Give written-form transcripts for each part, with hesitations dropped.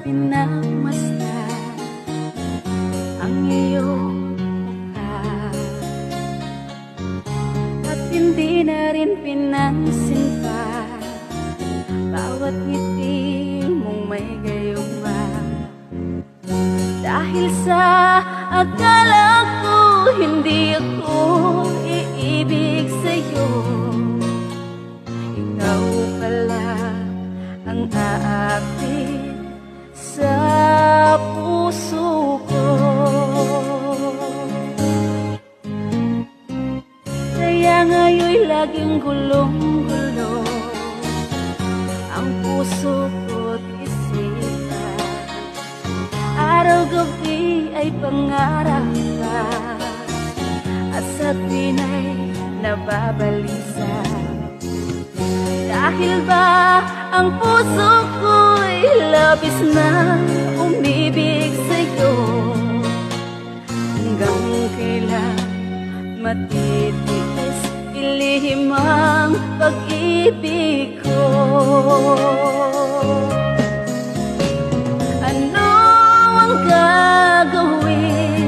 pinagmasdan ang iyong mukha, at hindi na rin pinansin pa bawat ngiti mong may gayuma. Dahil sa akala ko hindi ako iibig sa'yo, ikaw pala ang aakit sa puso ko. Kaya ngayon'y laging gulong-gulo ang puso ko't isipan. Araw-gabi ay pangarap ka, at sa tuwin ay nababalisa. Dahil ba ang puso ko'y labis na umibig sa'yo, hanggang kailan matitiis ilihim ang pag-ibig ko. Ano ang gagawin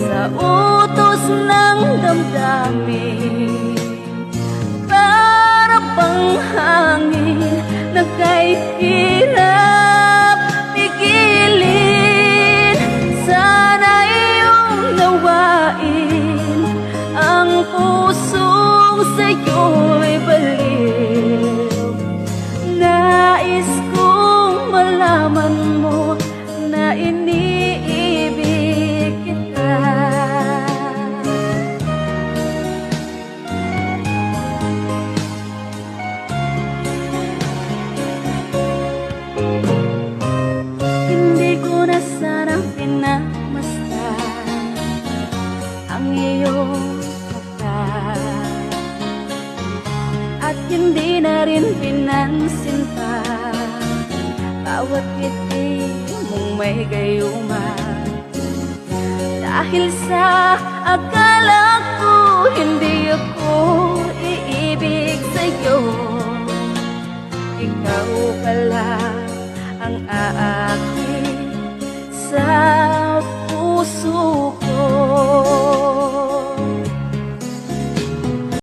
sa utos ng damdamin? Para bang hangin na kay hirap pigilin. Sana iyong nawain ang pusong sa'yo'y baliw. Nais kong malaman mo na iniibig kita. Hindi ko na sana pinagmasdan ang iyong mukha, at hindi na rin pinansin pa bawat ngiti mong may gayuma. Dahil sa akala ko hindi ako iibig sa'yo, ikaw pala ang aakit sa puso